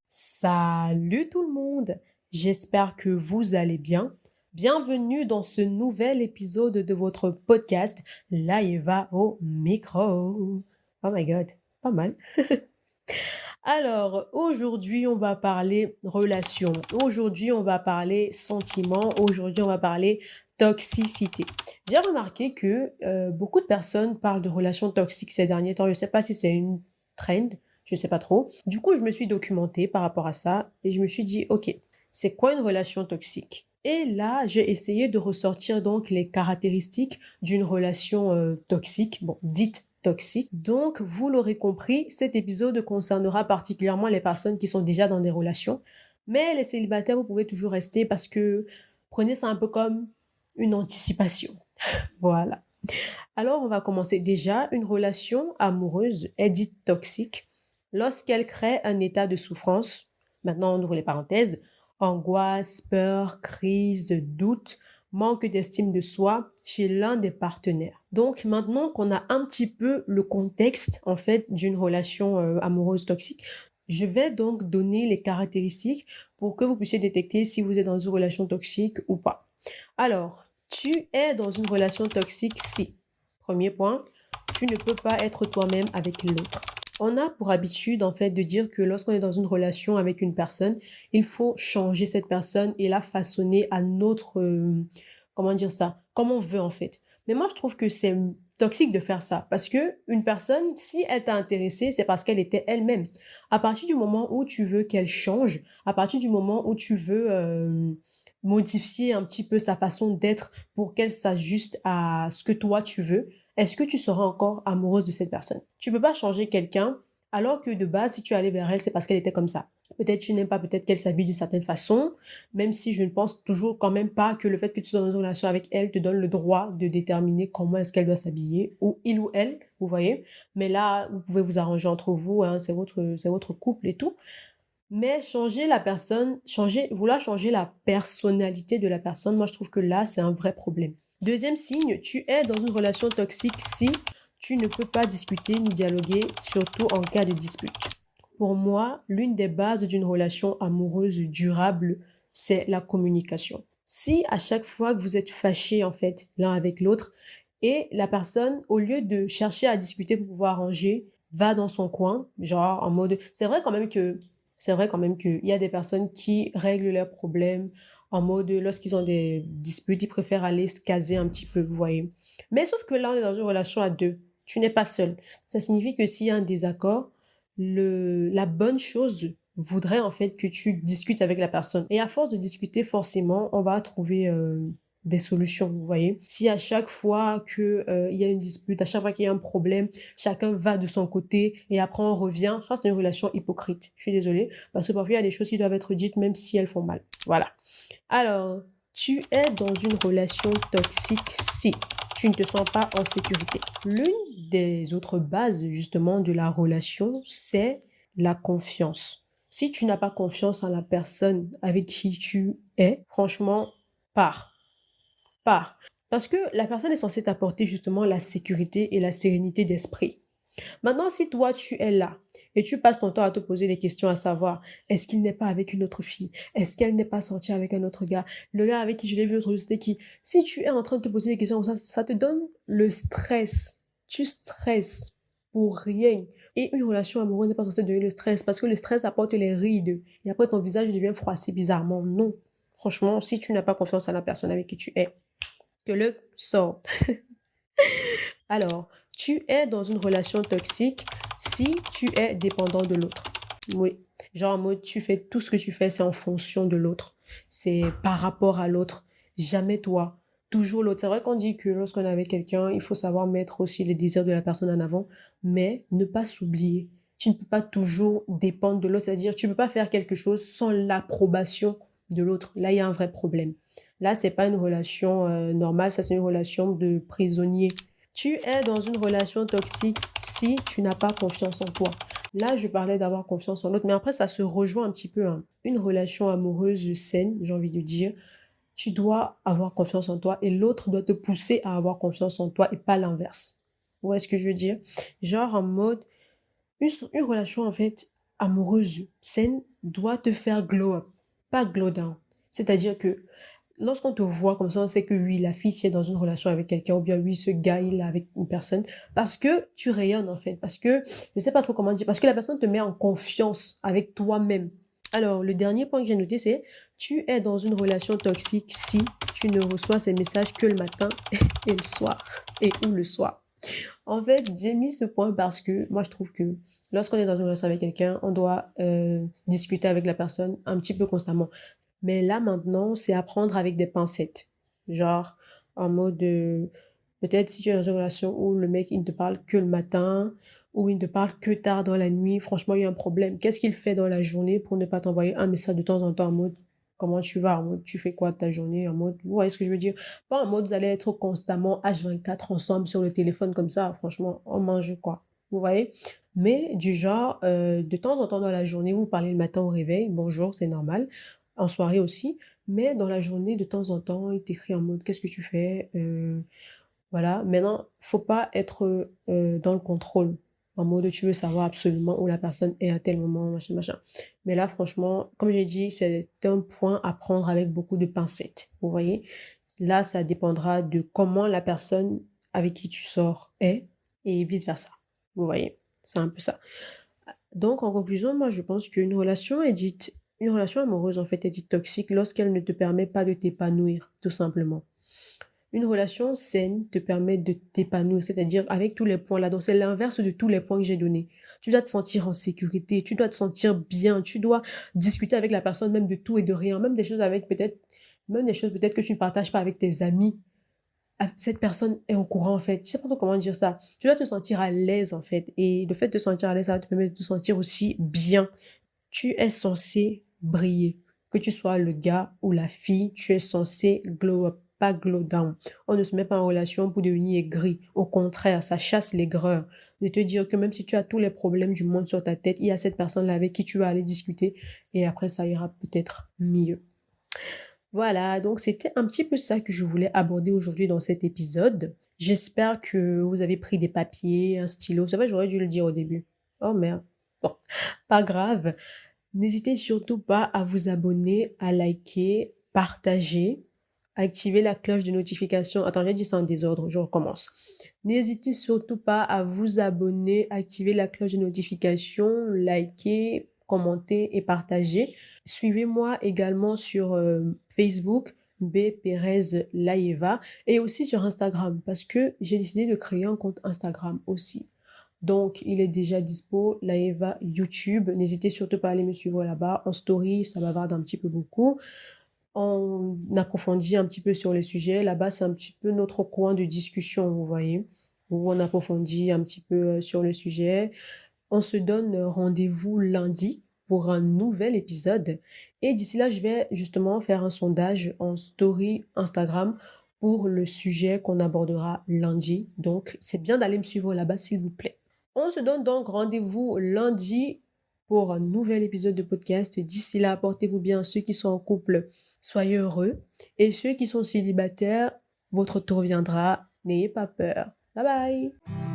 Salut tout le monde, j'espère que vous allez bien. Bienvenue dans ce nouvel épisode de votre podcast Laïva au micro. Oh my god, pas mal. Alors, aujourd'hui, on va parler relations. Aujourd'hui, on va parler sentiments. Aujourd'hui, on va parler toxicité. J'ai remarqué que beaucoup de personnes parlent de relations toxiques ces derniers temps. Je ne sais pas si c'est une trend, je ne sais pas trop. Du coup, je me suis documentée par rapport à ça et je me suis dit, OK, c'est quoi une relation toxique? Et là, j'ai essayé de ressortir donc les caractéristiques d'une relation toxique, bon, dite toxique. Donc, vous l'aurez compris, cet épisode concernera particulièrement les personnes qui sont déjà dans des relations. Mais les célibataires, vous pouvez toujours rester parce que prenez ça un peu comme une anticipation. Voilà. Alors, on va commencer. Déjà, une relation amoureuse est dite toxique lorsqu'elle crée un état de souffrance. Maintenant, on ouvre les parenthèses. Angoisse, peur, crise, doute, manque d'estime de soi chez l'un des partenaires. Donc, maintenant qu'on a un petit peu le contexte, en fait, d'une relation amoureuse toxique, je vais donc donner les caractéristiques pour que vous puissiez détecter si vous êtes dans une relation toxique ou pas. Alors, tu es dans une relation toxique si, premier point, tu ne peux pas être toi-même avec l'autre. On a pour habitude, en fait, de dire que lorsqu'on est dans une relation avec une personne, il faut changer cette personne et la façonner à notre, comment dire ça, comme on veut, en fait. Mais moi, je trouve que c'est toxique de faire ça parce que une personne, si elle t'a intéressé, c'est parce qu'elle était elle-même. À partir du moment où tu veux qu'elle change, à partir du moment où tu veux modifier un petit peu sa façon d'être pour qu'elle s'ajuste à ce que toi tu veux, est-ce que tu seras encore amoureuse de cette personne? Tu peux pas changer quelqu'un alors que de base, si tu allais vers elle, c'est parce qu'elle était comme ça. Peut-être tu n'aimes pas, peut-être qu'elle s'habille d'une certaine façon, même si je ne pense toujours quand même pas que le fait que tu sois dans une relation avec elle te donne le droit de déterminer comment est-ce qu'elle doit s'habiller, ou il ou elle, vous voyez. Mais là, vous pouvez vous arranger entre vous, hein, c'est votre couple et tout. Mais changer la personne, vouloir changer la personnalité de la personne, moi je trouve que là, c'est un vrai problème. Deuxième signe, tu es dans une relation toxique si tu ne peux pas discuter ni dialoguer, surtout en cas de dispute. Pour moi, l'une des bases d'une relation amoureuse durable, c'est la communication. Si à chaque fois que vous êtes fâchés en fait l'un avec l'autre et la personne, au lieu de chercher à discuter pour pouvoir arranger, va dans son coin, genre en mode, c'est vrai quand même qu'il y a des personnes qui règlent leurs problèmes en mode, lorsqu'ils ont des disputes, ils préfèrent aller se caser un petit peu, vous voyez. Mais sauf que là, on est dans une relation à deux. Tu n'es pas seul. Ça signifie que s'il y a un désaccord, la bonne chose voudrait en fait que tu discutes avec la personne. Et à force de discuter, forcément, on va trouver des solutions, vous voyez. Si à chaque fois que il y a une dispute, à chaque fois qu'il y a un problème, chacun va de son côté et après on revient, soit c'est une relation hypocrite. Je suis désolée, parce que parfois il y a des choses qui doivent être dites même si elles font mal. Voilà. Alors, tu es dans une relation toxique si tu ne te sens pas en sécurité. L'une des autres bases justement de la relation, c'est la confiance. Si tu n'as pas confiance en la personne avec qui tu es, franchement, pars, pars. Parce que la personne est censée t'apporter justement la sécurité et la sérénité d'esprit. Maintenant, si toi, tu es là et tu passes ton temps à te poser des questions à savoir, est-ce qu'il n'est pas avec une autre fille? Est-ce qu'elle n'est pas sortie avec un autre gars? Le gars avec qui je l'ai vu l'autre jour, c'était qui? Si tu es en train de te poser des questions comme ça te donne le stress. Tu stresses pour rien. Et une relation amoureuse n'est pas censée donner le stress parce que le stress apporte les rides. Et après, ton visage devient froissé bizarrement. Non. Franchement, si tu n'as pas confiance en la personne avec qui tu es, que le sort. Alors, tu es dans une relation toxique si tu es dépendant de l'autre. Oui. Genre en mode, tu fais tout ce que tu fais, c'est en fonction de l'autre. C'est par rapport à l'autre. Jamais toi. Toujours l'autre. C'est vrai qu'on dit que lorsqu'on est avec quelqu'un, il faut savoir mettre aussi les désirs de la personne en avant, mais ne pas s'oublier. Tu ne peux pas toujours dépendre de l'autre. C'est-à-dire, tu ne peux pas faire quelque chose sans l'approbation de l'autre. Là, il y a un vrai problème. Là, c'est pas une relation normale, ça c'est une relation de prisonnier. Tu es dans une relation toxique si tu n'as pas confiance en toi. Là, je parlais d'avoir confiance en l'autre, mais après, ça se rejoint un petit peu, hein. Une relation amoureuse saine, j'ai envie de dire, tu dois avoir confiance en toi et l'autre doit te pousser à avoir confiance en toi et pas l'inverse. Vous voyez ce que je veux dire? Genre en mode, une relation en fait amoureuse saine doit te faire glow up, pas glow down. C'est-à-dire que lorsqu'on te voit comme ça, on sait que oui, la fille, si elle est dans une relation avec quelqu'un, ou bien oui, ce gars, il est avec une personne, parce que tu rayonnes en fait, parce que, je sais pas trop comment dire, parce que la personne te met en confiance avec toi-même. Alors, le dernier point que j'ai noté, c'est tu es dans une relation toxique si tu ne reçois ces messages que le matin et le soir, et ou le soir. En fait, j'ai mis ce point parce que moi, je trouve que lorsqu'on est dans une relation avec quelqu'un, on doit discuter avec la personne un petit peu constamment. Mais là, maintenant, c'est à prendre avec des pincettes. Genre, en mode, peut-être si tu es dans une relation où le mec, il ne te parle que le matin, ou il ne te parle que tard dans la nuit, franchement, il y a un problème. Qu'est-ce qu'il fait dans la journée pour ne pas t'envoyer un message de temps en temps en mode, comment tu vas, en mode, tu fais quoi de ta journée, en mode, vous voyez ce que je veux dire? Pas en mode, vous allez être constamment H24 ensemble sur le téléphone comme ça, franchement, on mange quoi. Vous voyez? Mais du genre, de temps en temps dans la journée, vous parlez le matin au réveil, bonjour, c'est normal en soirée aussi, mais dans la journée, de temps en temps, il t'écrit en mode: «Qu'est-ce que tu fais?» Voilà. Maintenant, faut pas être, dans le contrôle, en mode tu veux savoir absolument où la personne est à tel moment, machin, machin. Mais là, franchement, comme j'ai dit, c'est un point à prendre avec beaucoup de pincettes, vous voyez? Là, ça dépendra de comment la personne avec qui tu sors est et vice versa, vous voyez? C'est un peu ça. Donc en conclusion, moi je pense qu'une relation est dite une relation amoureuse en fait est dite toxique lorsqu'elle ne te permet pas de t'épanouir, tout simplement. Une relation saine te permet de t'épanouir, c'est-à-dire avec tous les points là. Donc c'est l'inverse de tous les points que j'ai donnés. Tu dois te sentir en sécurité, tu dois te sentir bien, tu dois discuter avec la personne même de tout et de rien, même des choses peut-être que tu ne partages pas avec tes amis. Cette personne est au courant en fait. Je sais pas trop comment dire ça. Tu dois te sentir à l'aise en fait. Et le fait de te sentir à l'aise, ça va te permettre de te sentir aussi bien. Tu es censé briller. Que tu sois le gars ou la fille, tu es censé glow up, pas glow down. On ne se met pas en relation pour devenir aigri. Au contraire, ça chasse l'aigreur. De te dire que même si tu as tous les problèmes du monde sur ta tête, il y a cette personne-là avec qui tu vas aller discuter et après ça ira peut-être mieux. Voilà, donc c'était un petit peu ça que je voulais aborder aujourd'hui dans cet épisode. J'espère que vous avez pris des papiers, un stylo. Ça va, j'aurais dû le dire au début. Oh merde. Bon, pas grave. N'hésitez surtout pas à vous abonner, à liker, partager, activer la cloche de notification. Attends, j'ai dit ça en désordre, je recommence. N'hésitez surtout pas à vous abonner, activer la cloche de notification, liker, commenter et partager. Suivez-moi également sur Facebook, B. Perez Laïeva, et aussi sur Instagram, parce que j'ai décidé de créer un compte Instagram aussi. Donc, il est déjà dispo, Laeva YouTube. N'hésitez surtout pas à aller me suivre là-bas. En story, ça bavarde un petit peu beaucoup. On approfondit un petit peu sur les sujets. Là-bas, c'est un petit peu notre coin de discussion, vous voyez, où on approfondit un petit peu sur le sujet. On se donne rendez-vous lundi pour un nouvel épisode. Et d'ici là, je vais justement faire un sondage en story Instagram pour le sujet qu'on abordera lundi. Donc, c'est bien d'aller me suivre là-bas, s'il vous plaît. On se donne donc rendez-vous lundi pour un nouvel épisode de podcast. D'ici là, portez-vous bien. Ceux qui sont en couple, soyez heureux. Et ceux qui sont célibataires, votre tour viendra. N'ayez pas peur. Bye bye.